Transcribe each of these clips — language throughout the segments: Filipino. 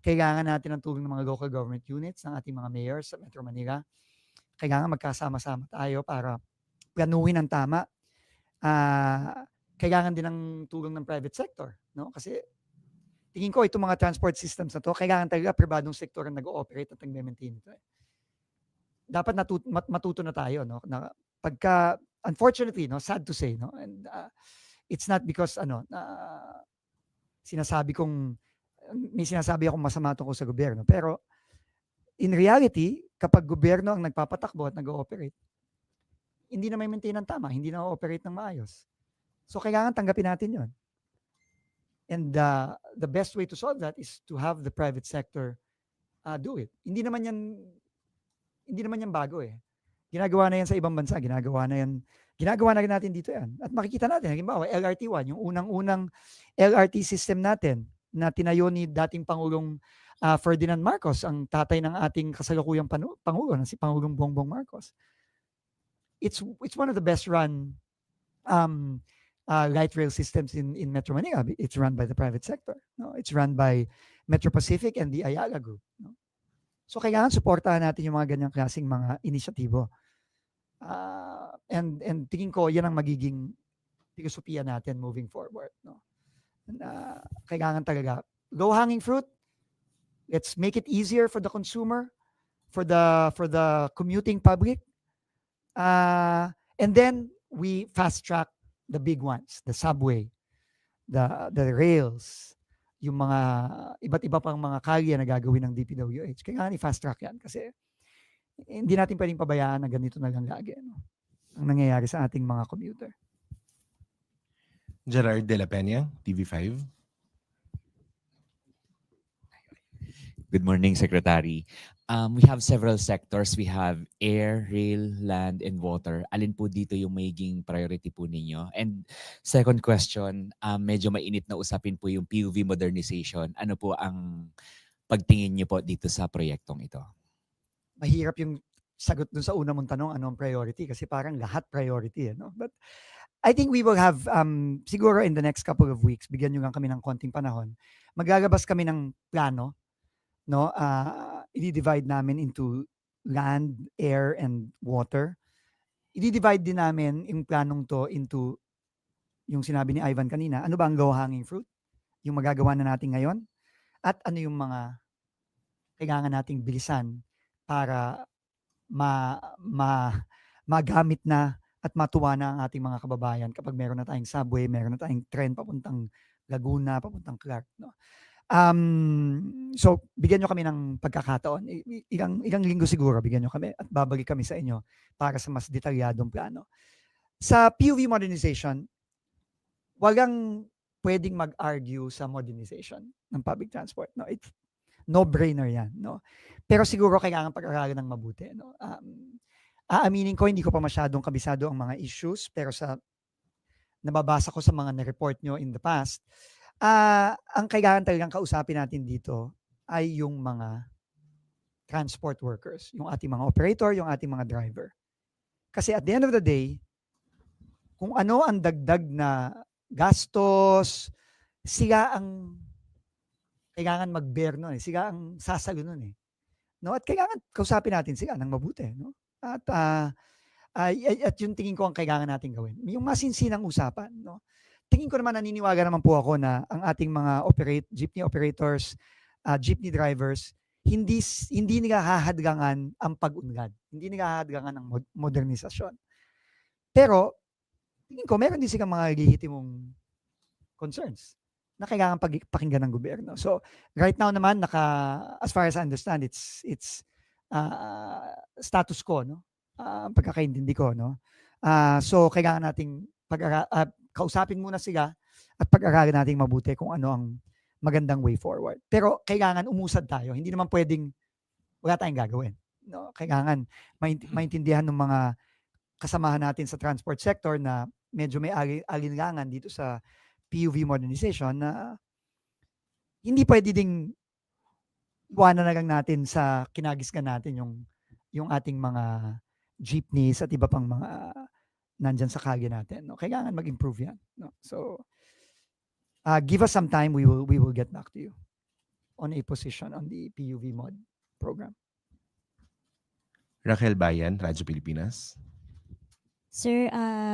kailangan natin ng tulong ng mga local government units, ng ating mga mayors sa Metro Manila. Kailangan magkasama-sama tayo para planuhin ng tama. Kailangan din ng tulong ng private sector, no? Kasi tingin ko itong mga transport systems na to, kailangan talaga pribadong sektor ang nag-ooperate at nag-maintain ito. Dapat matuto na tayo, no? Na pagka, unfortunately, no, sad to say, no? And it's not because sinasabi kong may sinasabi akong masama tungkol sa gobyerno, pero in reality, kapag gobyerno ang nagpapatakbo at nag-ooperate, hindi na may maintain ng tama, hindi na ooperate ng maayos. So kailangan tanggapin natin 'yon. And the best way to solve that is to have the private sector do it. Hindi naman yan bago eh. Ginagawa na yan sa ibang bansa, ginagawa na rin natin dito yan. At makikita natin, halimbawa, LRT1, yung unang-unang LRT system natin na tinayo ni dating Pangulong Ferdinand Marcos, ang tatay ng ating kasalukuyang Pangulo, na si Pangulong Bongbong Marcos. It's one of the best run light rail systems in Metro Manila. It's run by the private sector. No? It's run by Metro Pacific and the Ayala Group. No? So kailangan suportahan natin yung mga ganyang klaseng mga inisyatibo. And tingin ko yan ang magiging filosofiya natin moving forward. No? Kailangan talaga low-hanging fruit. Let's make it easier for the consumer, for the commuting public. And then we fast track the big ones, the subway, the rails, yung mga iba't iba pang mga kalye na gagawin ng DPWH. Kailangan i-fast track yan kasi hindi natin pwedeng pabayaan na ganito na lang lagi, no? Ang nangyayari sa ating mga commuter. Gerard De La Peña, TV5. Good morning, Secretary. We have several sectors. We have air, rail, land, and water. Alin po dito yung magiging priority po ninyo? And second question, medyo mainit na usapin po yung PUV modernization. Ano po ang pagtingin niyo po dito sa proyektong ito? Mahirap yung sagot dun sa una mong tanong, ano ang priority? Kasi parang lahat priority. No? But I think we will have, siguro in the next couple of weeks, bigyan nyo lang kami ng konting panahon, maglalabas kami ng plano, no? I-divide namin into land, air, and water. I-divide din namin yung planong to into yung sinabi ni Ivan kanina, ano ba ang low-hanging fruit? Yung magagawa na natin ngayon? At ano yung mga kailangan nating bilisan para magamit na at matuwa na ang ating mga kababayan kapag meron na tayong subway, meron na tayong tren papuntang Laguna, papuntang Clark. No? So, bigyan nyo kami ng pagkakataon. Ilang linggo siguro, bigyan nyo kami at babalik kami sa inyo para sa mas detalyadong plano. Sa PUV modernization, walang pwedeng mag-argue sa modernization ng public transport. No? It's no-brainer yan. No? Pero siguro kailangan pag-aralan ng mabuti. No? Aaminin ko, hindi ko pa masyadong kabisado ang mga issues, pero sa nababasa ko sa mga na-report nyo in the past, ang kailangan talagang kausapin natin dito ay yung mga transport workers, yung ating mga operator, yung ating mga driver. Kasi at the end of the day, kung ano ang dagdag na gastos, sila ang kailangan mag-bear nun. Sila ang sasalo nun. No? At kailangan kausapin natin sila ng mabuti. No? At yung tingin ko ang kailangan natin gawin. Yung masinsinang usapan. No? Tingin ko naman, naniniwala naman po ako na ang ating mga jeepney operators, jeepney drivers, hindi nila hahadlangan ang pag-unlad. Hindi nila hahadlangan ang modernisasyon. Pero, tingin ko, meron din silang mga lehitimong concerns na kailangan pakinggan ng gobyerno. So, right now naman, as far as I understand, it's status quo, no? Pagkakaintindi ko, no? So, kailangan nating kausapin muna sila at pag-aralan nating mabuti kung ano ang magandang way forward. Pero kailangan umusad tayo. Hindi naman pwedeng wala tayong gagawin. No? Kailangan maintindihan ng mga kasamahan natin sa transport sector na medyo may alinlangan dito sa PUV modernization na hindi pwede ding iwanan na lang natin sa kinagisgan natin yung ating mga jeepneys at iba pang mga nandyan sa kalye natin. No? Kailangan mag-improve yan. No? So, give us some time, we will get back to you. on a position on the PUV mod program. Raquel Bayan, Radyo Pilipinas. Sir,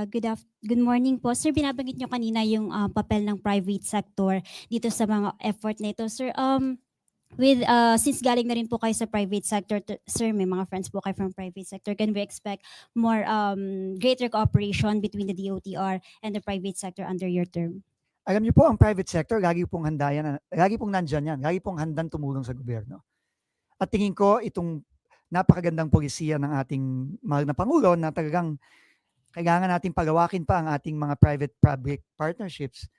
good morning po. Sir, binabanggit nyo kanina yung papel ng private sector dito sa mga effort na ito. Sir, since galing na rin po kayo sa private sector, sir, may mga friends po kayo from private sector, can we expect more greater cooperation between the DOTR and the private sector under your term? Alam niyo po, ang private sector, lagi pong handa yan, lagi pong nandyan yan, lagi pong handang tumulong sa gobyerno. At tingin ko, itong napakagandang polisiya ng ating mahal na Pangulo na talagang kailangan natin palawakin pa ang ating mga private-public partnerships.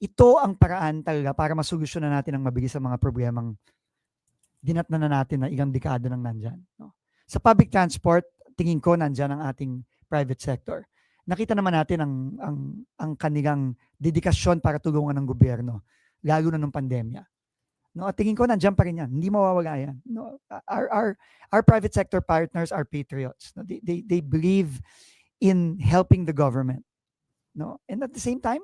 Ito ang paraan talaga para masolusyonan natin ang mabilis sa mga problemang dinatnan na natin na ilang dekada nang nandyan. No? Sa public transport, tingin ko nandyan ang ating private sector. Nakita naman natin ang kanilang dedikasyon para tulungan ng gobyerno, lalo na nung pandemya. No, at tingin ko nandiyan pa rin yan. Hindi mawawala yan. No, our private sector partners are patriots. No, they believe in helping the government. No, and at the same time,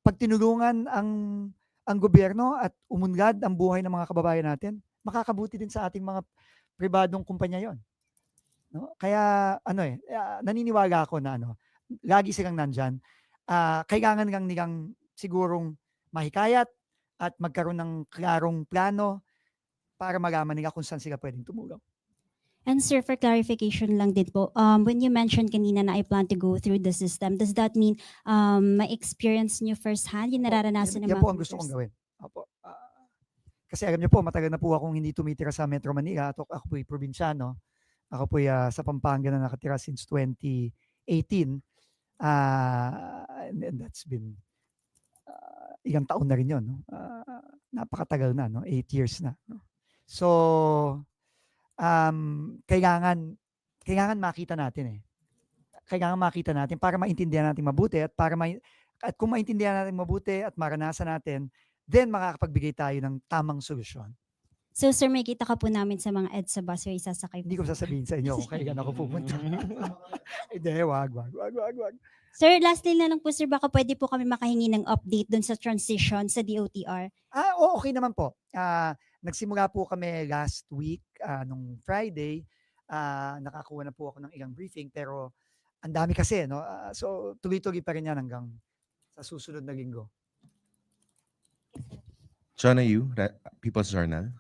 pag tinulungan ang gobyerno at umunlad ang buhay ng mga kababayan natin, makakabuti din sa ating mga pribadong kumpanya yon. No, kaya naniniwala ako na lagi silang nandiyan. Kailangan lang nilang sigurong mahikayat at magkaroon ng klarong plano para malaman nila kung saan sila pwedeng tumulong. And sir, for clarification lang din po, when you mentioned kanina na I plan to go through the system, does that mean ma-experience nyo firsthand yung nararanasan ng Yan mga po ang gusto kong voters? gawin. Opo. Kasi alam niyo po, matagal na po akong hindi tumitira sa Metro Manila. Ako po'y probinsyano. Ako po'y sa Pampanga na nakatira since 2018. And that's been ilang taon na rin yun. No? Napakatagal na, no? 8 years na. No? So, kailangan makita natin eh. Kailangan makita natin para maintindihan natin mabuti at at kung maintindihan natin mabuti at maranasan natin, then makakapagbigay tayo ng tamang solusyon. So sir, may kita ka po namin sa mga EDSA bus o isasakay Hindi po. ko sasabihin sa inyo kung kailan ako pupunta. Hindi, wag. Sir, lastly na lang po sir, baka pwede po kami makahingi ng update dun sa transition sa DOTR. Okay naman po. Nagsimula po kami last week, nung Friday. Nakakuha na po ako ng ilang briefing, pero ang dami kasi, no? So, tuloy-tuloy pa rin yan hanggang sa susunod na linggo. Chona Yu, People's Journal.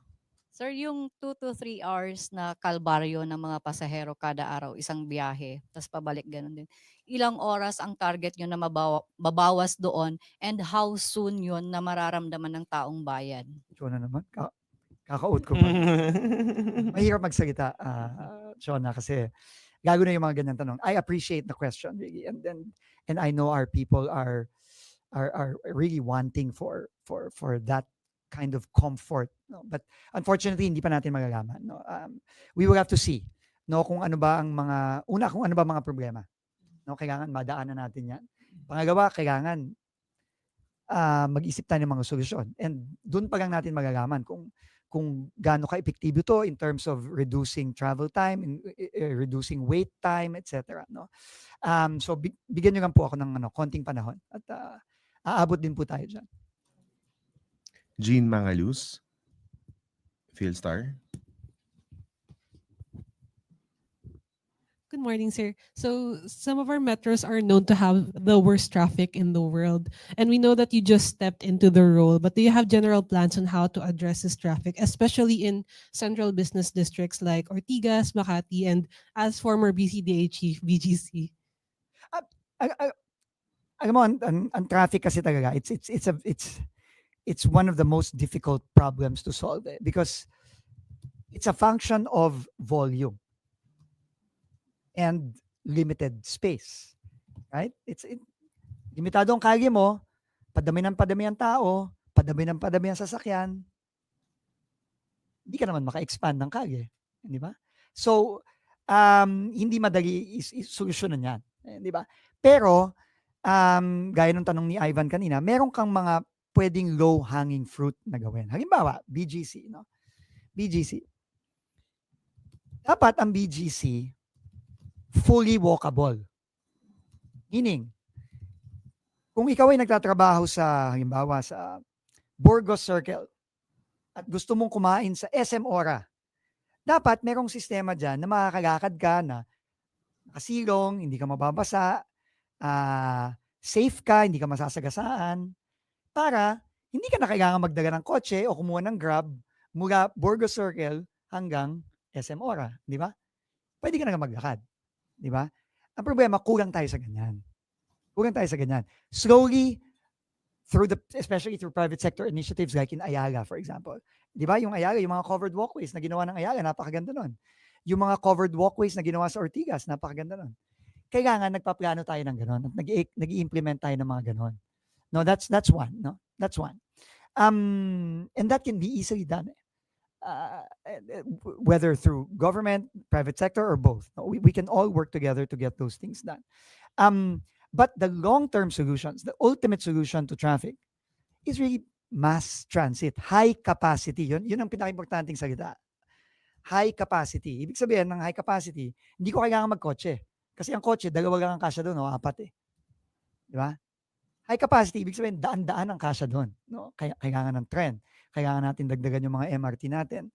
Sir, yung 2 to 3 hours na kalbaryo ng mga pasahero kada araw, isang biyahe, tapos pabalik ganun din. Ilang oras ang target nyo na mabawas doon and how soon yun na mararamdaman ng taong bayan? Shona naman, kakaut ko pa. Mahirap magsalita, Shona, kasi gago na yung mga ganyan tanong. I appreciate the question, really. And I know our people are really wanting for that kind of comfort, no? But unfortunately hindi pa natin magagaman, no? We will have to see, no, kung ano ba ang mga problema, no? Kailangan madaanan natin yan. Pangalawa, kailangan mag-isip tayo ng mga solusyon, and doon pa lang natin magagaman kung gaano ka-epektibo to in terms of reducing travel time, reducing wait time, etc. No? So bigyan niyo lang po ako ng konting panahon at aabot din po tayo dyan. Jean Mangaluz, Philstar. Good morning, sir. So some of our metros are known to have the worst traffic in the world. And we know that you just stepped into the role, but do you have general plans on how to address this traffic, especially in central business districts like Ortigas, Makati, and as former BCDA chief, BGC? Alam mo, ang traffic kasi talaga, it's one of the most difficult problems to solve, because it's a function of volume and limited space, right? Limitado ang kalye mo, padami ang tao, padami ang sasakyan, hindi ka naman maka-expand ng kalye, di ba? So, hindi madali solusyonan yan, di ba? Pero, gaya ng tanong ni Ivan kanina, meron kang mga pwedeng low-hanging fruit na gawin. Halimbawa, BGC, no? BGC. Dapat ang BGC fully walkable. Meaning, kung ikaw ay nagtatrabaho sa, halimbawa, sa Burgos Circle, at gusto mong kumain sa SM Ora, dapat merong sistema dyan na makakalakad ka na nakasilong, hindi ka mababasa, safe ka, hindi ka masasagasaan, para hindi ka na kailangan magdala ng kotse o kumuha ng Grab mula Burgos Circle hanggang SM Ora, di ba? Pwede ka na maglakad, di ba? Ang problema, kulang tayo sa ganyan. Kulang tayo sa ganyan. Slowly, especially through private sector initiatives like in Ayala, for example. Di ba? Yung Ayala, yung mga covered walkways na ginawa ng Ayala, napakaganda nun. Yung mga covered walkways na ginawa sa Ortigas, napakaganda nun. Kailangan nagpaplano tayo ng ganon at nag-i-implement tayo ng mga ganon. No, that's one. No, that's one. And that can be easily done. Whether through government, private sector, or both. No, we can all work together to get those things done. But the long-term solutions, the ultimate solution to traffic is really mass transit, high capacity. Yun ang pinaka-importanting salita. High capacity. Ibig sabihin ng high capacity, hindi ko kailangan magkotse. Kasi ang kotse, dalawa lang ang kasya doon, o 4 eh. Di ba? High capacity, ibig sabihin, daan-daan ang kasya doon. No? Kailangan ng tren. Kailangan natin dagdagan yung mga MRT natin.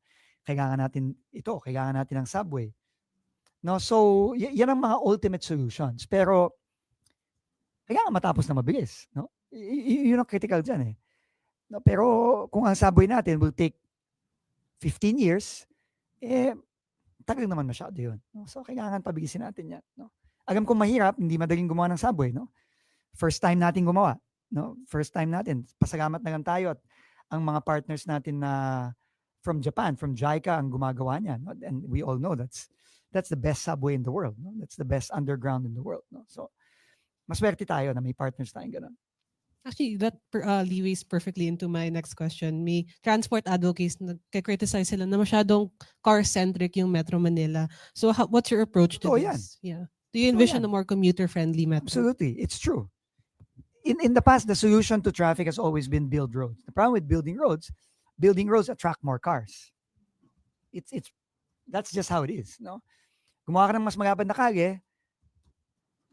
Kailangan natin ng subway. No? So, yan ang mga ultimate solutions. Pero, kailangan matapos na mabilis. No? Yun ang critical dyan eh. No? Pero, kung ang subway natin will take 15 years, tagal naman masyado yun. No? So, kailangan pabilisin natin yan. No? Alam kong mahirap, hindi madaling gumawa ng subway. No? First time natin gumawa. No? First time natin. Pasalamat na lang tayo at ang mga partners natin na from Japan, from JICA, ang gumagawa niyan. No? And we all know that's the best subway in the world. No? That's the best underground in the world. No? So, maswerte tayo na may partners tayong ganun. Actually, that leads perfectly into my next question. May transport advocates na criticize sila na masyadong car-centric yung Metro Manila. So what's your approach to this? Yeah. Do you envision a more commuter-friendly metro? Absolutely. It's true. In the past, the solution to traffic has always been build roads. The problem with building roads attract more cars. That's just how it is. No? Gumawa ka ng mas malapad na kalye,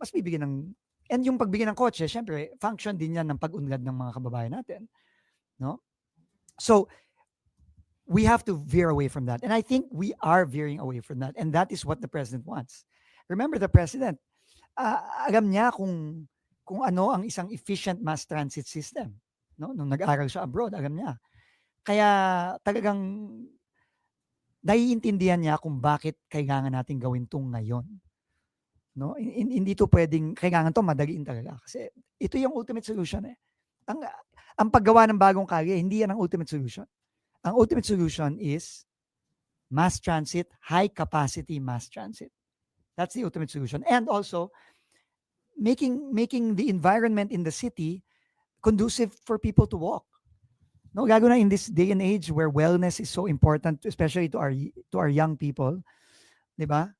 mas bibigyan ng. And yung pagbigyan ng kotse, syempre, function din yan ng pag-unlad ng mga kababayan natin. No? So, we have to veer away from that. And I think we are veering away from that. And that is what the president wants. Remember, the president, alam niya kung ano ang isang efficient mass transit system. No? Nung nag-aral siya abroad, alam niya. Kaya talagang naiintindihan niya kung bakit kailangan natin gawin itong ngayon. No, hindi to pwedeng kailangan to madaliin talaga kasi ito yung ultimate solution eh. Ang paggawa ng bagong kalye, hindi yan ang ultimate solution. Ang ultimate solution is mass transit, high capacity mass transit. That's the ultimate solution. And also making the environment in the city conducive for people to walk. No, lalo na in this day and age where wellness is so important, especially to our young people, 'di ba?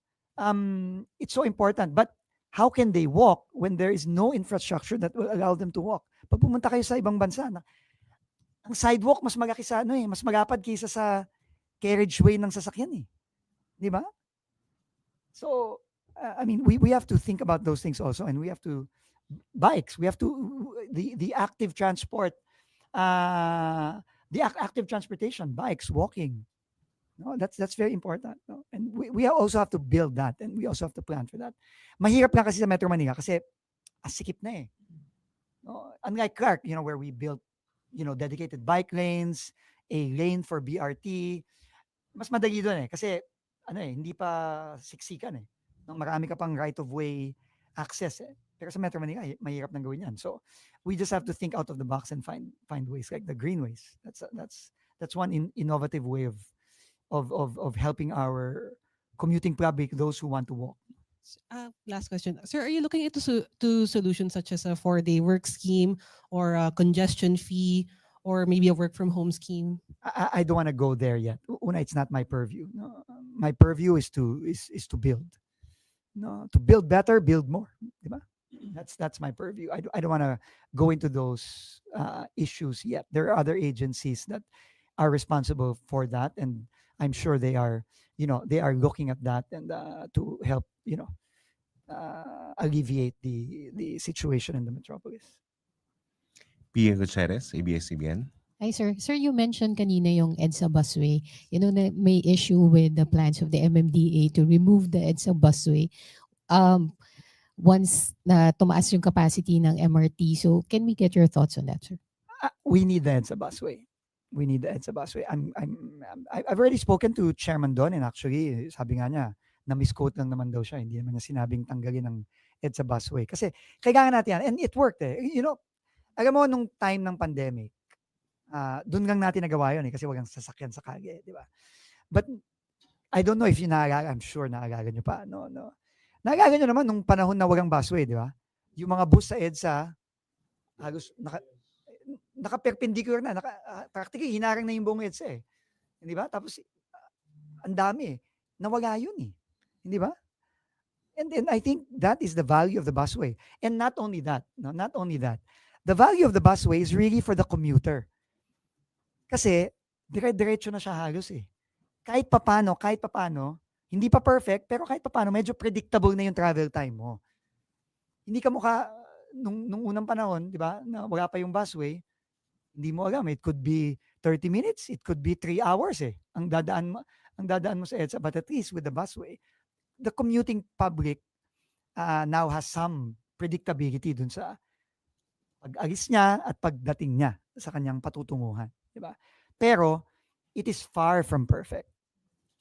It's so important. But how can they walk when there is no infrastructure that will allow them to walk? Pag pumunta kayo sa ibang bansa, ang sidewalk mas malaki sa mas malapad kaysa sa carriageway ng sasakyan eh. 'Di ba? So, I mean, we have to think about those things also, and we have to bikes. We have to the active transport, the active transportation, bikes, walking. No, that's very important. No? And we also have to build that, and we also have to plan for that. Mahirap lang kasi sa Metro Manila kasi asikip na eh. No? Unlike Clark, where we built, dedicated bike lanes, a lane for BRT, mas madali doon eh. Kasi, hindi pa siksikan eh. No? Marami ka pang right of way access eh. Pero sa Metro Manila, mahirap nang gawin yan. So, we just have to think out of the box and find ways like the greenways. That's one innovative way of helping our commuting public, those who want to walk. Last question. Sir, are you looking into solutions such as a 4-day work scheme or a congestion fee or maybe a work from home scheme? I don't want to go there yet. Una, it's not my purview. No, my purview is to build. No, to build better, build more. Diba? That's my purview. I don't want to go into those issues yet. There are other agencies that are responsible for that, and I'm sure they are looking at that and to help, alleviate the situation in the metropolis. Pia Gutierrez, ABS-CBN. Hi, sir. Sir, you mentioned kanina yung EDSA busway. You know, na may issue with the plans of the MMDA to remove the EDSA busway once na tumaas yung capacity ng MRT. So, can we get your thoughts on that, sir? We need the EDSA busway. We need the EDSA busway. I've already spoken to Chairman Don, and actually, sabi nga niya, na-misquote lang naman daw siya. Hindi naman niya sinabing tanggalin ng EDSA busway. Kasi kailangan natin yan. And it worked eh. You know, alam mo, nung time ng pandemic, doon lang natin nagawa yun eh, kasi walang sasakyan sa kalye, di ba? But I don't know if you naalala, I'm sure naalala nyo pa. No. Naalala nyo naman nung panahon na walang busway, di ba? Yung mga bus sa EDSA, halos naka-perpendicular na, practically hinarang na yung buong EDSA eh. Di ba? Tapos, ang dami eh. Nawala yun eh. Di ba? And I think that is the value of the busway. And not only that, the value of the busway is really for the commuter. Kasi, dire-diretso na siya halos eh. Kahit papano, hindi pa perfect, pero kahit papano, medyo predictable na yung travel time mo. Hindi ka mukha, nung unang panahon, di ba, na wala pa yung busway, hindi mo alam, it could be 30 minutes, it could be 3 hours eh, ang dadaan mo sa EDSA. But at least with the busway, the commuting public now has some predictability dun sa pag-alis niya at pagdating niya sa kanyang patutunguhan. Diba? Pero, it is far from perfect.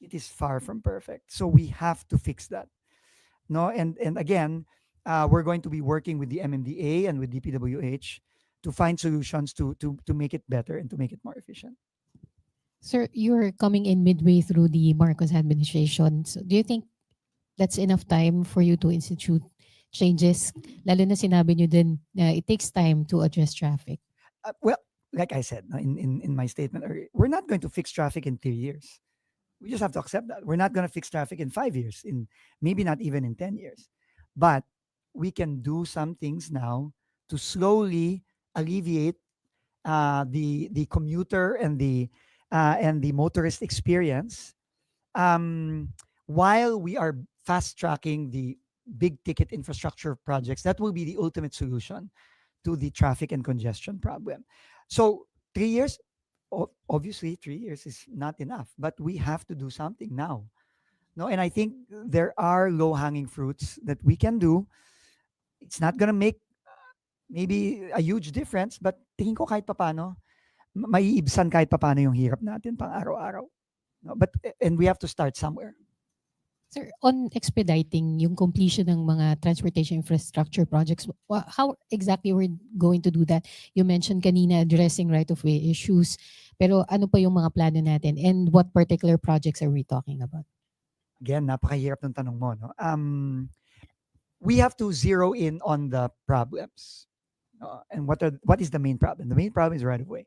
It is far from perfect. So we have to fix that. No, and again, we're going to be working with the MMDA and with DPWH to find solutions to make it better and to make it more efficient. Sir, you're coming in midway through the Marcos administration. So do you think that's enough time for you to institute changes? Lalo na sinabi nyo din na it takes time to address traffic. Well, like I said in my statement earlier, we're not going to fix traffic in 3 years. We just have to accept that. We're not going to fix traffic in 5 years, in maybe not even in 10 years. But we can do some things now to slowly alleviate the commuter and the motorist experience, while we are fast tracking the big ticket infrastructure projects that will be the ultimate solution to the traffic and congestion problem. So 3 years, obviously 3 years is not enough, but we have to do something now. No, and I think there are low-hanging fruits that we can do. It's not gonna make maybe a huge difference, but tingin ko kahit papano, maiibsan kahit papano yung hirap natin pang araw-araw. No, but and we have to start somewhere. Sir, on expediting yung completion ng mga transportation infrastructure projects, how exactly we're going to do that? You mentioned kanina addressing right-of-way issues, pero ano pa yung mga plano natin and what particular projects are we talking about? Again, napakahirap ng tanong mo. No? We have to zero in on the problems. And what is the main problem? The main problem is right-of-way.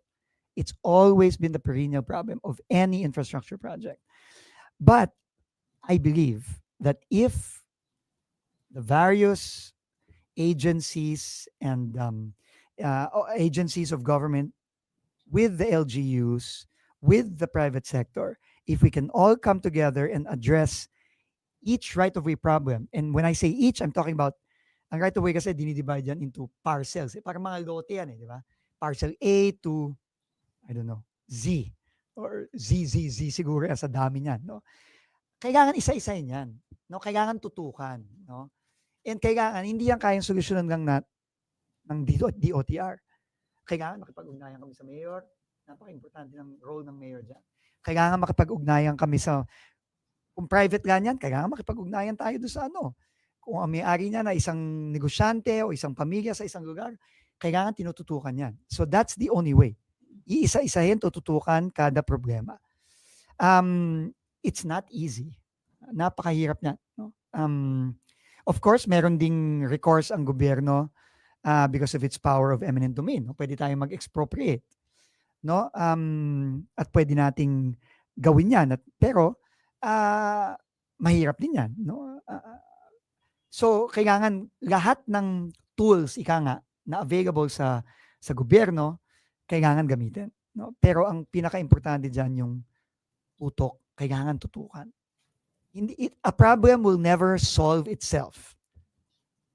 It's always been the perennial problem of any infrastructure project. But I believe that if the various agencies and agencies of government with the LGUs, with the private sector, if we can all come together and address each right-of-way problem, and when I say each, I'm talking about, ang right-of-way kasi dinidivide yan into parcels. Parang mga lote yan eh, di ba? Parcel A to, I don't know, Z, or ZZZ siguro sa dami niyan, no? Kailangan isa-isahin yan. No? Kailangan tutukan. No? And kailangan, hindi yan kayang solusyonan lang ng DOTR. Kailangan makipag-ugnayan kami sa mayor. Napaka-importante ng role ng mayor dyan. Kailangan makipag-ugnayan kami sa, kung private land yan, kailangan makipag-ugnayan tayo doon sa ano. Kung ang may-ari niya na isang negosyante o isang pamilya sa isang lugar, kailangan tinututukan yan. So that's the only way. Iisa-isahin, tututukan kada problema. It's not easy. Napakahirap na. No? Of course, meron ding recourse ang gobyerno because of its power of eminent domain. No? Pwede tayong mag-expropriate. No? At pwede nating gawin yan. Pero, mahirap din yan. No? So, kailangan lahat ng tools, ika nga, na available sa gobyerno, kailangan gamitin. No? Pero ang pinaka-importante dyan yung tutok. Kailangan tutukan. A problem will never solve itself.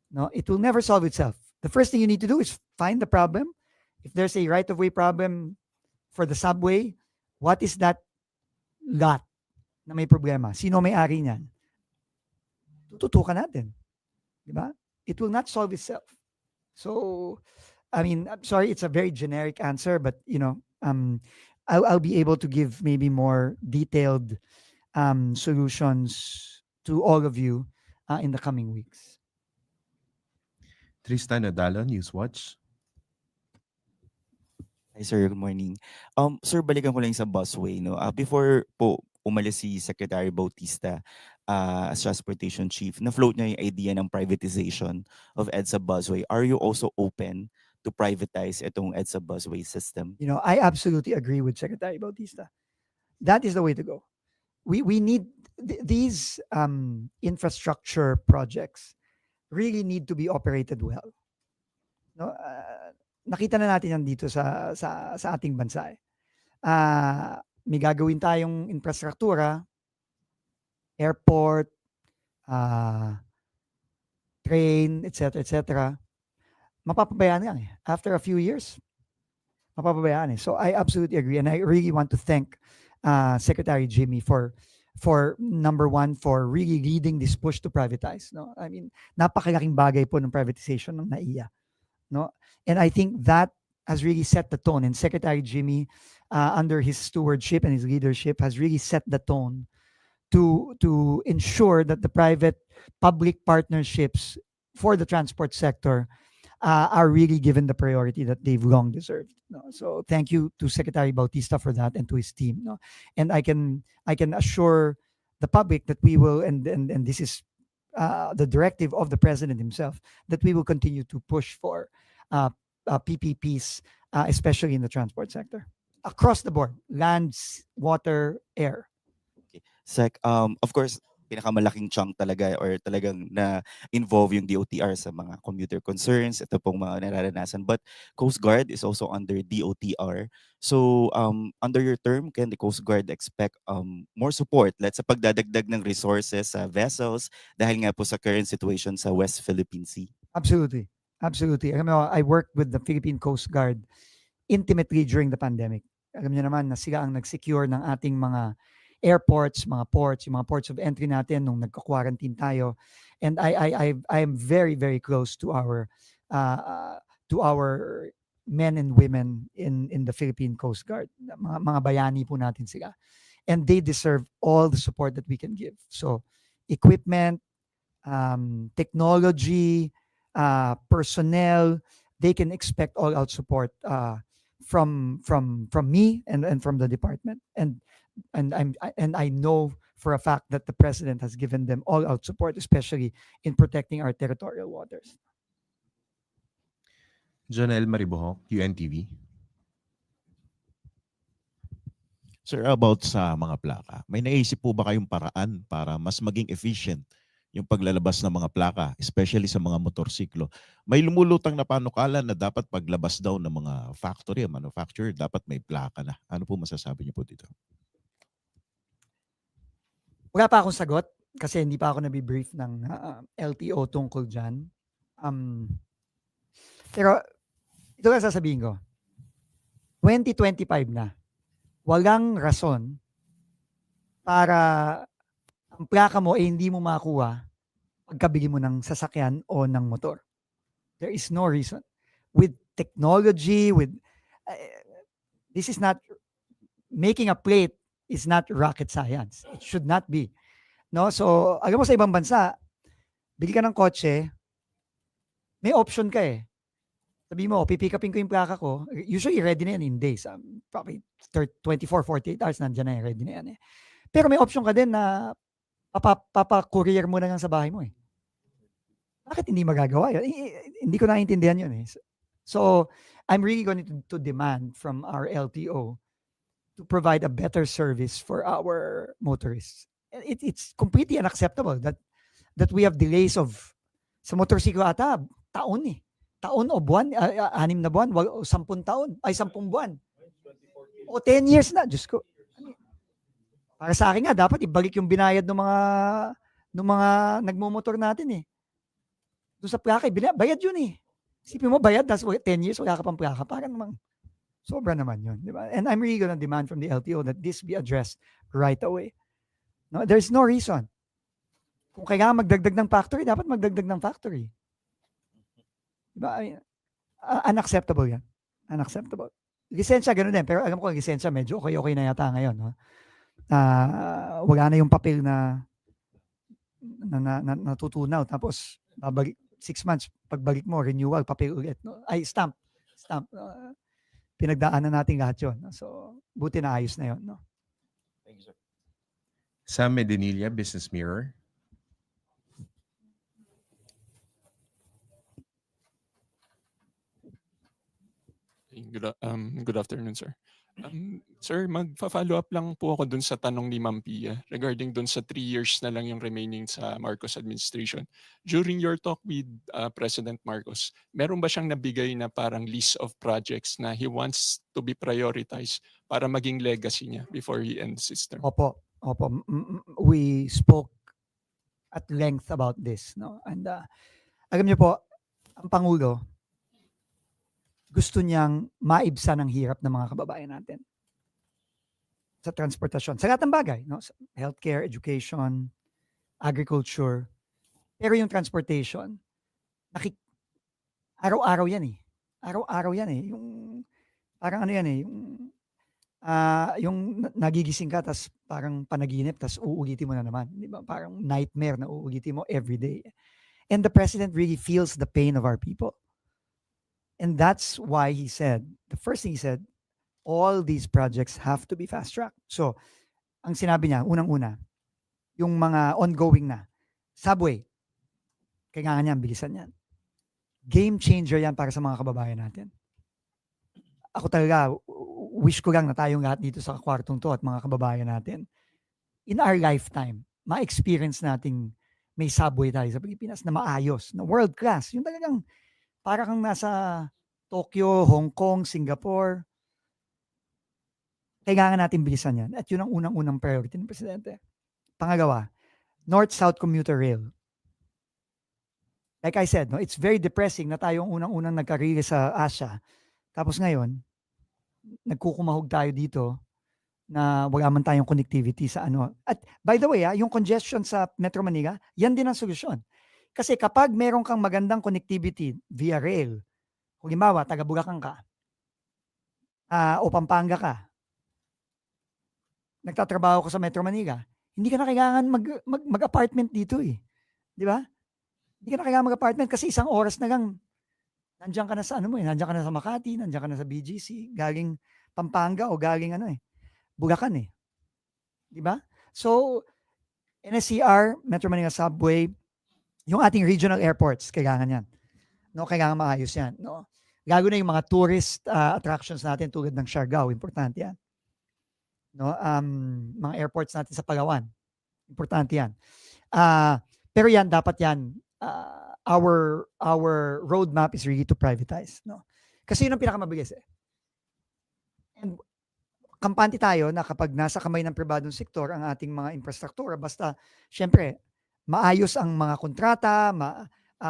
No, it will never solve itself. The first thing you need to do is find the problem. If there's a right-of-way problem, For the subway, what is that lot na may problema? Sino may-ari niyan? Tututukan natin. Di ba? It will not solve itself. So, I mean, I'm sorry, it's a very generic answer, but I'll be able to give maybe more detailed solutions to all of you in the coming weeks. Tristan Nadalo, Newswatch. Hi sir, good morning. Sir, balikan ko lang sa busway, no? Before po umalis si Secretary Bautista as transportation chief, na-float niya yung idea ng privatization of EDSA busway. Are you also open to privatize itong EDSA busway system? I absolutely agree with Secretary Bautista. That is the way to go. We need these infrastructure projects really need to be operated well. No, nakita na natin yan dito sa ating bansa. May gagawin tayong infrastruktura, airport, train, etc. Mapapabayaan yan. After a few years, mapapabayaan. So I absolutely agree, and I really want to thank Secretary Jimmy for number one, for really leading this push to privatize. No, I mean, napakalaking bagay po ng privatization ng NAIA. No, and I think that has really set the tone. And Secretary Jimmy, under his stewardship and his leadership, has really set the tone to ensure that the private-public partnerships for the transport sector are really given the priority that they've long deserved. No? So thank you to Secretary Bautista for that and to his team. No? And I can assure the public that we will, and this is the directive of the president himself, that we will continue to push for PPPs, especially in the transport sector, across the board: lands, water, air. Sec, of course, pinakamalaking chunk talaga or talagang na-involve yung DOTR sa mga commuter concerns, ito pong mga nararanasan. But Coast Guard is also under DOTR. So, under your term, can the Coast Guard expect more support, let's sa pagdadagdag ng resources sa vessels dahil nga po sa current situation sa West Philippine Sea? Absolutely. Absolutely. Alam mo, I worked with the Philippine Coast Guard intimately during the pandemic. Alam niyo naman na sila ang nag-secure ng ating mga airports, mga ports, yung mga ports of entry natin nung nagka-quarantine tayo. And I am very, very close to our men and women in the Philippine Coast Guard. Mga bayani po natin sila. And they deserve all the support that we can give. So, equipment, technology, personnel, they can expect all-out support from me and from the department. And I know for a fact that the president has given them all-out support, especially in protecting our territorial waters. Jonel Maribojo, UNTV. Sir, about sa mga plaka, may naisip po ba kayong paraan para mas maging efficient yung paglalabas ng mga plaka, especially sa mga motorsiklo? May lumulutang na panukala na dapat paglabas daw ng mga factory, manufacturer, dapat may plaka na. Ano po masasabi niyo po dito? Wala pa akong sagot kasi hindi pa ako nabibrief ng LTO tungkol dyan. Pero ito lang sasabihin ko. 2025 na. Walang rason para ang plaka mo ay hindi mo makuha pagkabili mo ng sasakyan o ng motor. There is no reason. With technology, this is not, making a plate is not rocket science. It should not be. No? So, alam mo sa ibang bansa, bili ka ng kotse, may option ka eh. Sabi mo, pipick upin ko yung plaka ko. Usually, ready na yan in days. Probably 24, 48 hours, nandiyan na yan, ready na yan eh. Pero may option ka din na papa-courier mo na lang sa bahay mo eh. Bakit hindi magagawa yun? Hindi ko naiintindihan yun eh. So, I'm really going to demand from our LTO to provide a better service for our motorists. It's completely unacceptable that we have delays of, sa motorsiklo ata, taon eh. Taon o buwan, 6 na buwan, 10 taon, ay 10 buwan. O 10 years na, Diyos ko. Para sa akin nga, dapat ibalik yung binayad ng mga nagmumotor natin eh. Doon sa plaka, bayad yun eh. Isipin mo, bayad, tapos 10 years, wala ka pang plaka. Parang namang, Sobra naman yun, di ba? And I'm really gonna demand from the LTO that this be addressed right away. No, there's no reason. Kung kailangan magdagdag ng factory, dapat magdagdag ng factory. Di ba? I mean, unacceptable yan. Unacceptable. Lisensya, ganun din. Pero alam ko, lisensya, medyo okay na yata ngayon. No? Wala na yung papel na natutunaw. Tapos, babalik, 6 months, pagbalik mo, renewal, papel ulit. No? Ay, stamp. Pinagdaanan natin lahat yun. No? So, buti na ayos na yun. No? Sam Medinilla, Business Mirror. Good afternoon, sir. Sir, magpa-follow up lang po ako dun sa tanong ni Ma'am Pia regarding dun sa 3 years na lang yung remaining sa Marcos administration. During your talk with President Marcos, meron ba siyang nabigay na parang list of projects na he wants to be prioritized para maging legacy niya before he ends his term? Opo. We spoke at length about this. No? And alam niyo po, ang Pangulo, gusto niyang maibsan ang hirap ng mga kababayan natin sa transportasyon. Sa lahat ng bagay, no? Healthcare, education, agriculture. Pero yung transportation, araw-araw yan eh. Araw-araw yan eh. Yung, parang ano yan eh, yung nagigising ka, tas parang panaginip, tas uulitin mo na naman. Di ba? Parang nightmare na uulitin mo every day. And the president really feels the pain of our people. And that's why he said, the first thing he said, all these projects have to be fast-tracked. So, ang sinabi niya, unang-una, yung mga ongoing na, subway, kailangan niya, bilisan yan. Game changer yan para sa mga kababayan natin. Ako talaga, wish ko lang na tayong lahat dito sa kwartong to at mga kababayan natin, in our lifetime, ma-experience nating may subway tayo sa Pilipinas na maayos, na world class. Yung talagang, para kang nasa Tokyo, Hong Kong, Singapore. Kailangan natin bilisan yan. At yun ang unang-unang priority ng Presidente. Pangalawa, North-South Commuter Rail. Like I said, no, it's very depressing na tayong unang-unang nagkarili sa Asia. Tapos ngayon, nagkukumahog tayo dito na wala man tayong connectivity sa ano. At by the way, yung congestion sa Metro Manila, yan din ang solusyon. Kasi kapag meron kang magandang connectivity via rail, kung halimbawa, taga Bulacan ka, o Pampanga ka, nagtatrabaho ka sa Metro Manila, hindi ka na kailangan mag-apartment dito eh. Di ba? Hindi ka na kailangan mag-apartment kasi isang oras na lang, nandiyan ka na sa ano mo eh, nandiyan ka na sa Makati, nandiyan ka na sa BGC, galing Pampanga o galing ano eh, Bulacan eh. Di ba? So, NSCR, Metro Manila Subway, yung ating regional airports, kailangan yan. No, kailangan maayos yan. No? Lalo na yung mga tourist attractions natin tulad ng Siargao, importante yan. No, mga airports natin sa Palawan, importante yan. Pero yan, dapat yan, our roadmap is really to privatize. No? Kasi yun ang pinakamabilis eh. And kampante tayo na kapag nasa kamay ng pribadong sektor ang ating mga infrastruktura, basta, syempre, maayos ang mga kontrata,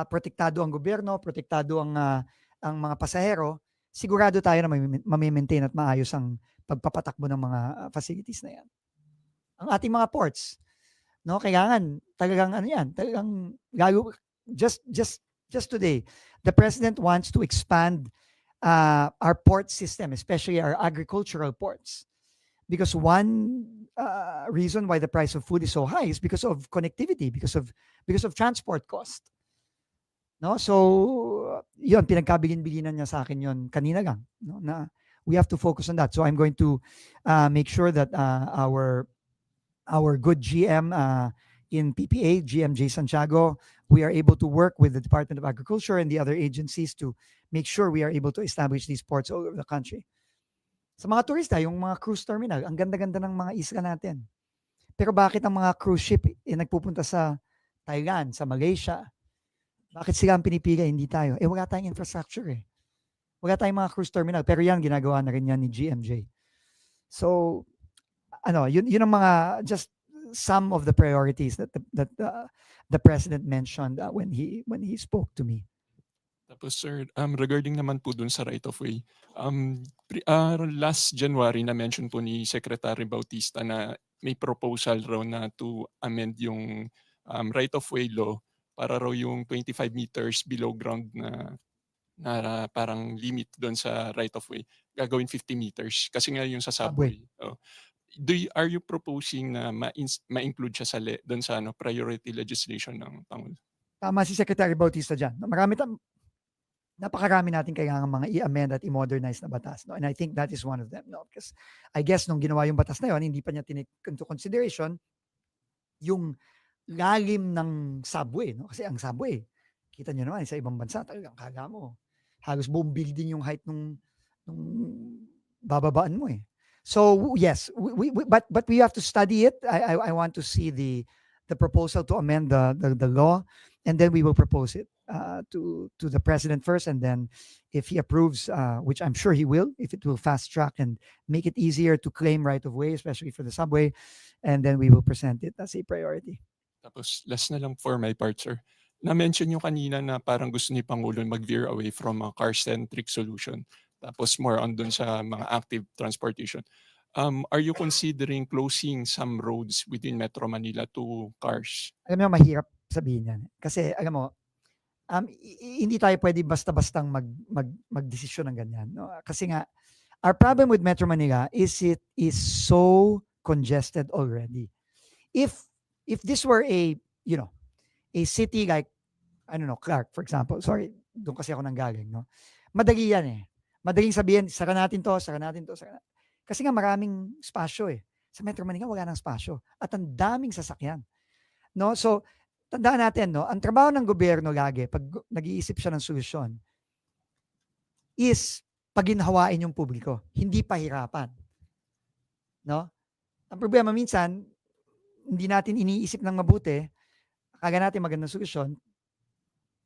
protektado ang gobyerno, protektado ang mga pasahero, sigurado tayo na mamimaintain at maayos ang pagpapatakbo ng mga facilities na yan. Ang ating mga ports, no, kailangan talagang ano yan, talagang lalo, just today, the President wants to expand our port system, especially our agricultural ports. Because one reason why the price of food is so high is because of connectivity, because of transport cost. No, so yun, pinagkabilin-bilinan niya sa akin yun kanina lang, no, na we have to focus on that. So I'm going to make sure that our good GM in PPA, GM J. Santiago, we are able to work with the Department of Agriculture and the other agencies to make sure we are able to establish these ports all over the country. Sa mga turista, yung mga cruise terminal, ang ganda-ganda ng mga isla natin. Pero bakit ang mga cruise ship nagpupunta sa Thailand, sa Malaysia? Bakit sila ang pinipili, hindi tayo? Wala tayong infrastructure eh. Wala tayong mga cruise terminal. Pero yan, ginagawa na rin yan ni GMJ. So, yun ang mga, just some of the priorities that the President mentioned when he spoke to me. Tapos sir, regarding naman po dun sa right of way, last January na mention po ni Secretary Bautista na may proposal raw na to amend yung right of way law para raw yung 25 meters below ground na parang limit doon sa right of way gagawin 50 meters kasi nga yung sa Subway. subway. Oh. Are you proposing na ma-include siya sa doon sa priority legislation ng Pangulo? Tama si Secretary Bautista dyan. Napakarami natin kailangan mga i-amend at i-modernize na batas. No? And I think that is one of them. No? Because I guess nung ginawa yung batas na yun, hindi pa niya tinake into consideration yung lalim ng subway. No? Kasi ang subway, kita nyo naman, sa ibang bansa, talagang kala mo, halos buong building yung height nung bababaan mo eh. So yes, but we have to study it. I want to see the proposal to amend the law, and then we will propose it to the president first, and then if he approves, which I'm sure he will, if it will fast track and make it easier to claim right of way, especially for the subway, and then we will present it as a priority. Tapos last na lang for my part, sir. Na-mention nyo kanina na parang gusto ni Pangulo mag-veer away from a car-centric solution. Tapos more on dun sa mga active transportation. Are you considering closing some roads within Metro Manila to cars? Alam mo, mahirap sabihin yan. Kasi alam mo, hindi tayo pwede basta-bastang mag-desisyon ng ganyan. No? Kasi nga, our problem with Metro Manila is it is so congested already. If this were a city like, I don't know, Clark, for example. Sorry, doon kasi ako nanggaling. No? Madali yan eh. Madaling sabihin, sara natin to. Kasi nga maraming spasyo eh. Sa Metro Manila, wala nang spasyo. At ang daming sasakyan. No? So, tandaan natin, no? Ang trabaho ng gobyerno lagi, pag nag-iisip siya ng solusyon, is paginhawain yung publiko. Hindi pahirapan. No? Ang problema minsan, hindi natin iniisip ng mabuti, akala natin magandang solusyon,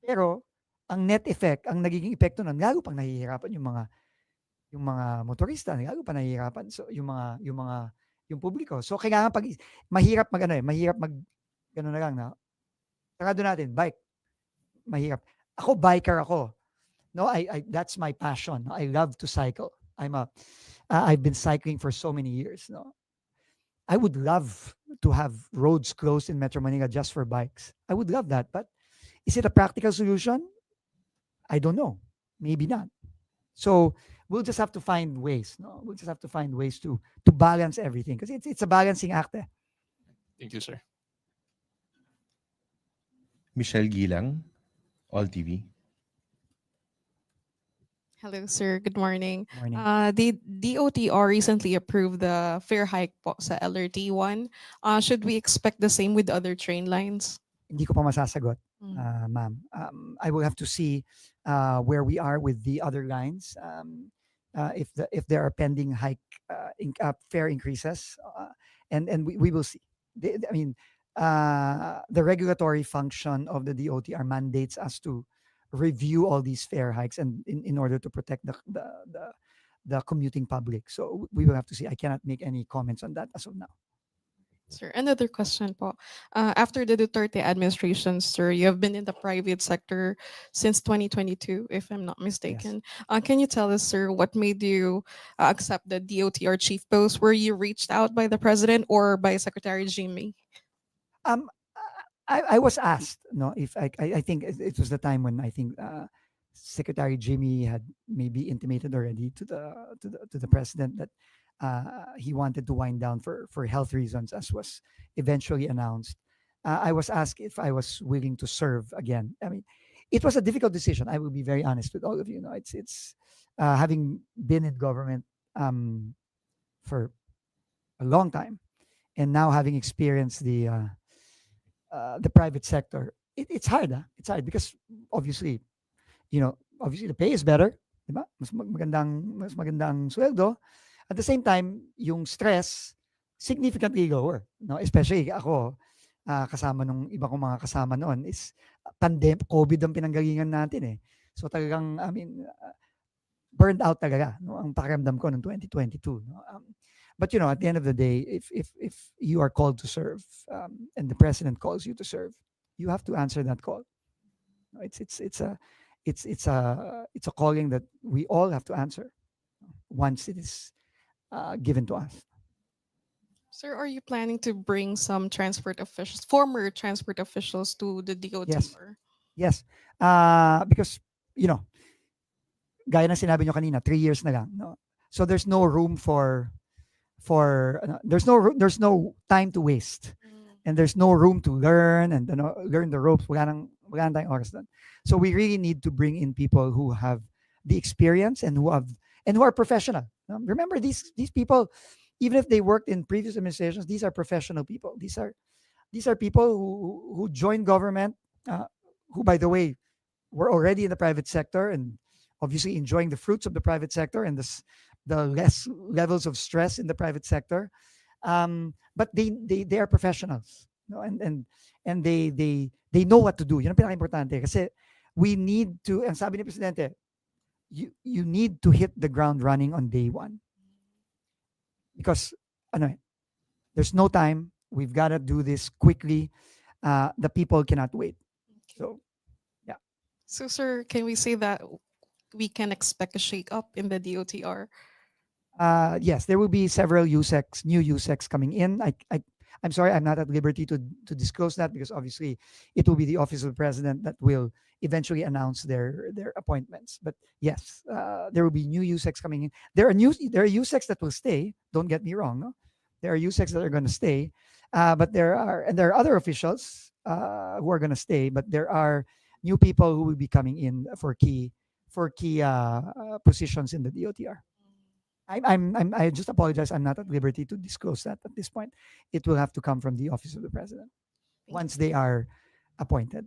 pero ang net effect, ang nagiging epekto nun, lalo pang nahihirapan yung mga motorista, lalo pa nahihirapan yung publiko. So kailangan mahirap gano'n na lang na. Sarado natin, bike. Mahirap. Ako biker ako. No, that's my passion. I love to cycle. I've been cycling for so many years, no. I would love to have roads closed in Metro Manila just for bikes. I would love that, but is it a practical solution? I don't know. Maybe not. So we'll just have to find ways. No, we'll just have to find ways to balance everything because it's a balancing act. Eh. Thank you, sir. Michelle Gilang, All TV. Hello, sir. Good morning. Morning. The DOTR recently approved the fare hike po sa LRT1. Should we expect the same with other train lines? Hindi ko pa masasagot, ma'am. I will have to see where we are with the other lines. If there are pending fare increases, and we will see. The regulatory function of the DOTR mandates us to review all these fare hikes and in order to protect the commuting public. So we will have to see. I cannot make any comments on that as of now. Sir, another question po. After the Duterte administration, sir, you have been in the private sector since 2022, if I'm not mistaken. Can you tell us, sir, what made you accept the DOTR chief post? Were you reached out by the president or by Secretary Jimmy? I was asked, no, if I think it was the time when I think Secretary Jimmy had maybe intimated already to the president that he wanted to wind down for health reasons, as was eventually announced. I was asked if I was willing to serve again. I mean, it was a difficult decision. I will be very honest with all of you. No, it's having been in government for a long time, and now having experienced the private sector, it's hard. It's hard because obviously the pay is better, diba? Mas magandang sweldo. At the same time, yung stress significantly lower, no? Especially ako, kasama nung iba kong mga kasama noon is COVID ang pinanggalingan natin eh. So talagang, burned out talaga, no? Ang pakiramdam ko noong 2022, no? But at the end of the day, if you are called to serve, and the president calls you to serve, you have to answer that call. It's it's a calling that we all have to answer once it is given to us. Sir, are you planning to bring some transport officials, former transport officials, to the DOT? Yes. or- Yes. Because, you know, gaya ng sinabi nyo kanina, 3 years na lang. No? So there's no room for there's no time to waste. And there's no room to learn and learn the ropes. Wala nang tayong oras doon. So we really need to bring in people who have the experience and who are professional. No? Remember, these people, even if they worked in previous administrations, these are professional people. These are people who joined government, who, by the way, were already in the private sector and obviously enjoying the fruits of the private sector and the less levels of stress in the private sector. But they are professionals, no? And they know what to do. Yun ang pinaka-importante kasi we need to, and sabi ni Presidente, you need to hit the ground running on day one. Because there's no time. We've got to do this quickly. The people cannot wait. So, So, sir, can we say that we can expect a shake-up in the DOTR? yes, there will be several new USECs coming in. I'm sorry, I'm not at liberty to disclose that because obviously it will be the Office of the President that will eventually announce their appointments. But yes, there will be new USECs coming in. There are USECs that will stay. Don't get me wrong. No? There are USECs that are going to stay, but there are other officials who are going to stay. But there are new people who will be coming in for key positions in the DOTR. I just apologize. I'm not at liberty to disclose that at this point. It will have to come from the Office of the President once they are appointed.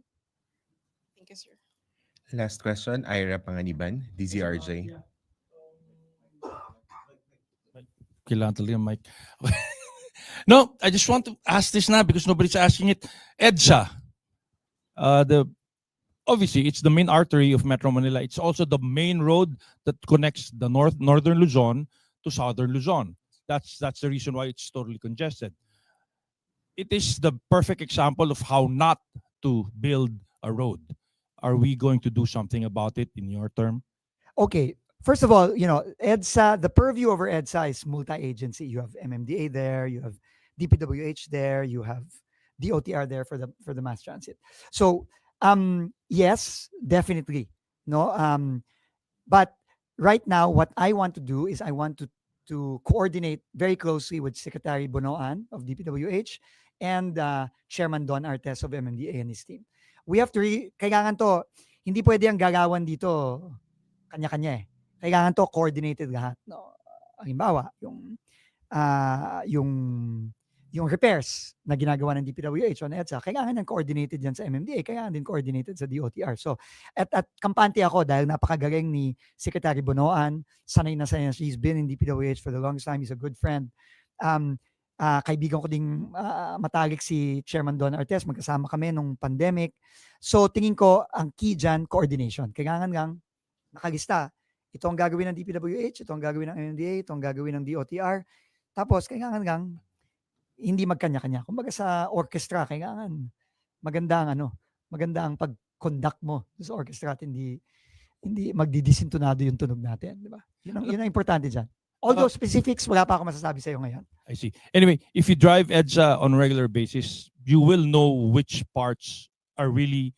Thank you, sir. Last question, Ira Panganiban, DZRJ. Kailangan talaga yung mic. No, I just want to ask this now because nobody's asking it. EDSA, obviously, it's the main artery of Metro Manila. It's also the main road that connects the northern Luzon to southern Luzon. That's the reason why it's totally congested. It is the perfect example of how not to build a road. Are we going to do something about it in your term? Okay. First of all, EDSA, the purview over EDSA is multi-agency. You have MMDA there, you have DPWH there, you have DOTR there for the mass transit. So, yes, definitely. No, but right now, what I want to do is I want to coordinate very closely with Secretary Bonoan of DPWH and Chairman Don Artes of MMDA and his team. We have to kailangan to, hindi pwede ang gagawan dito kanya-kanya eh. Kailangan to coordinated lahat. No? Halimbawa, yung repairs na ginagawa ng DPWH on EDSA, kailangan ng coordinated yan sa MMDA, kailangan din coordinated sa DOTR. So, at kampante ako dahil napakagaling ni Secretary Bonoan, sanay na sanay, he's been in DPWH for the longest time, he's a good friend. Kaibigan ko ding matalik si Chairman Don Artes, magkasama kami nung pandemic. So, tingin ko, ang key dyan, coordination. Kailangan lang nakalista. Ito ang gagawin ng DPWH, ito ang gagawin ng MMDA, ito ang gagawin ng DOTR. Tapos, kailangan lang hindi magkanya-kanya. Kumbaga sa orchestra, kailangan maganda ang pag-conduct mo sa orchestra at hindi magdidisintonado yung tunog natin, di ba? Yun ang importante dyan. Although specifics, wala pa ako masasabi sa iyo ngayon. I see. Anyway, if you drive EDSA on a regular basis, you will know which parts are really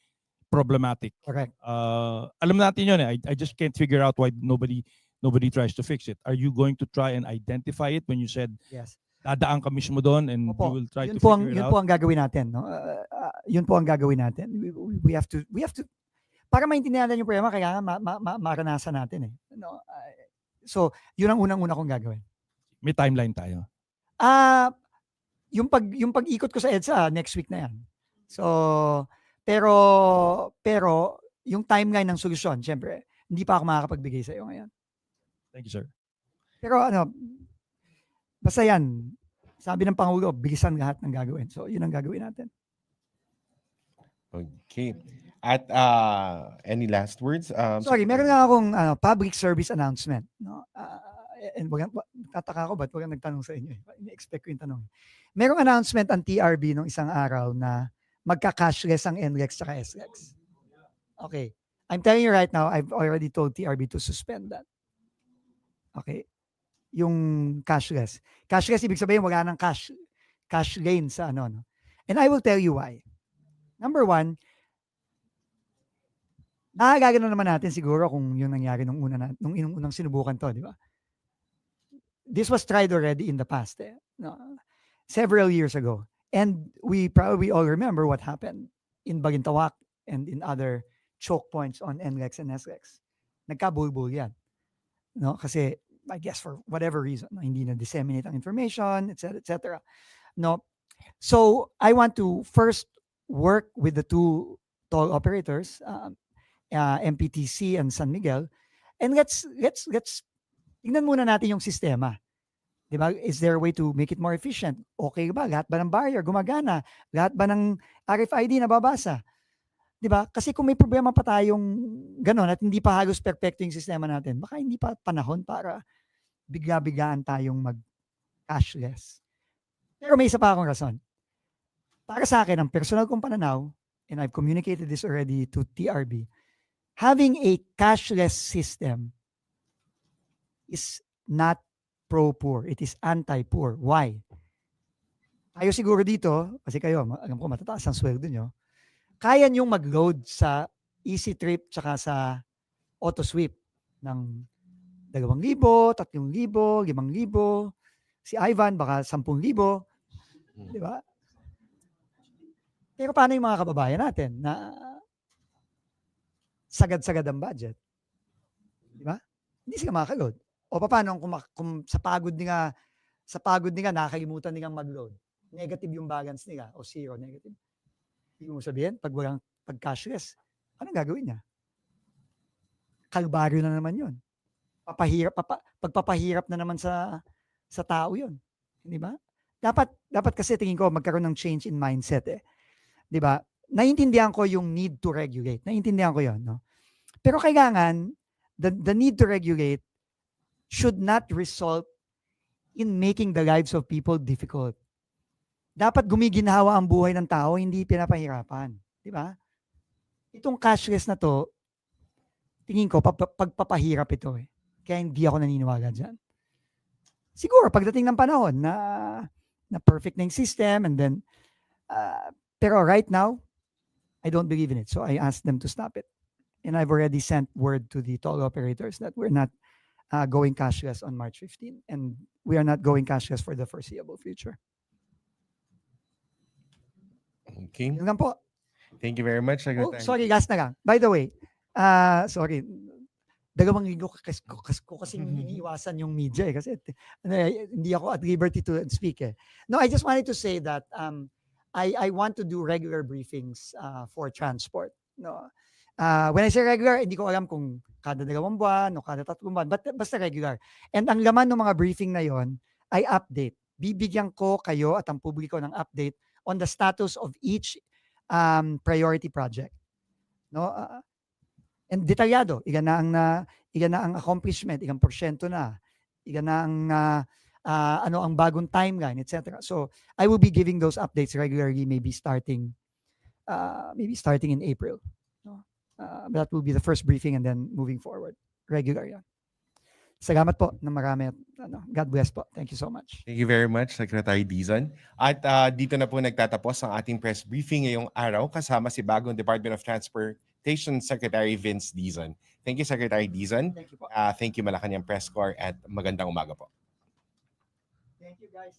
problematic. Correct. Alam natin yun eh. I just can't figure out why nobody tries to fix it. Are you going to try and identify it when you said Yes. dadaan ka mismo doon and Opo. you will try Yun to po figure it yun out? po ang gagawin natin, no? Yun po ang gagawin natin. We have to para maintindihan natin yung problema, kailangan maranasan natin eh. No? So, yun ang unang-una kong gagawin. May timeline tayo. Yung pag-ikot ko sa EDSA, next week na yan. So, pero yung timeline ng solusyon, syempre, hindi pa ako makakapagbigay sa iyo ngayon. Thank you, sir. Pero basta yan, sabi ng Pangulo, bilisan lahat ng gagawin. So, yun ang gagawin natin. Okay. At any last words? Sorry, meron lang akong public service announcement. No? And tataka ko ba't walang nagtanong sa inyo? Ini-expect ko yung tanong. Merong announcement ang TRB nung isang araw na magka-cashless ang NLEX at SLEX. Okay. I'm telling you right now, I've already told TRB to suspend that. Okay? Yung cashless. Cashless, ibig sabihin, wala nang cash lane sa ano. No? And I will tell you why. Number one, nakakagaga na naman natin siguro kung yung nangyari nung unang sinubukan to, di ba? This was tried already in the past, no? Several years ago. And we probably all remember what happened in Bagintawak and in other choke points on NLEX and SLEX. Nagkabulbul yan. No? Kasi, I guess for whatever reason, no? Hindi na-disseminate ang information, etc., etc. No? So, I want to first work with the two toll operators, MPTC and San Miguel, and let's tingnan muna natin yung sistema. Diba? Is there a way to make it more efficient? Okay ba? Lahat ba ng barrier gumagana? Lahat ba ng RFID nababasa? Diba? Kasi kung may problema pa tayong gano'n at hindi pa halos perfecto yung sistema natin, baka hindi pa panahon para bigla-biglaan tayong mag-cashless. Pero may isa pa akong rason. Para sa akin, ang personal kong pananaw, and I've communicated this already to TRB, having a cashless system is not pro-poor. It is anti-poor. Why? Tayo siguro dito, kasi kayo, alam ko matataas ang sweldo nyo, kaya nyo mag-load sa Easy Trip tsaka sa Auto Sweep ng 2,000, 3,000, 5,000, si Ivan baka 10,000, di ba? Pero paano yung mga kababayan natin na sagad-sagad ang budget? Di ba? Hindi sila makakaload. O paano kung sa pagod nila nakakalimutan nilang mag-load? Negative yung balance nila o zero, negative. Ibig mo sabihin, pag cashless, anong gagawin niya? Kalbaryo na naman yun. Pagpapahirap na naman sa tao yun. Di ba? Dapat kasi tingin ko magkaroon ng change in mindset eh. Di ba? Naiintindihan ko yung need to regulate. Naiintindihan ko yun. No? Pero kailangan, the need to regulate should not result in making the lives of people difficult. Dapat gumiginhawa ang buhay ng tao, hindi pinapahirapan. Di ba? Itong cashless na to, tingin ko, pagpapahirap ito eh. Kaya hindi ako naniniwala dyan. Siguro, pagdating ng panahon na perfect na yung system and then, pero right now, I don't believe in it. So I asked them to stop it. And I've already sent word to the toll operators that we're not going cashless on March 15. And we are not going cashless for the foreseeable future. Okay. Yun lang po. Thank you very much, Oh, Secretary. sorry, last na lang. By the way, sorry, 2 linggo ko kasing iniiwasan yung media eh, kasi hindi ako at liberty to speak eh. No, I just wanted to say that I want to do regular briefings for transport. No, when I say regular, hindi ko alam kung kada 2 buwan o kada 3 buwan, but basta regular. And ang laman ng mga briefing na yon ay update. Bibigyan ko kayo at ang publiko ng update on the status of each priority project. No? And detalyado, iga na ang accomplishment, igang porsyento na, iga na ang ano ang bagong timeline, etc. So I will be giving those updates regularly, maybe starting in April. No? That will be the first briefing and then moving forward, regular yan. Salamat po ng marami. God bless po. Thank you so much. Thank you very much, Secretary Dizon. At dito na po nagtatapos ang ating press briefing ngayong araw kasama si bagong Department of Transportation Secretary Vince Dizon. Thank you, Secretary Dizon. Thank you po. Thank you, Malacanang Press Corps, at magandang umaga po. Thank you guys.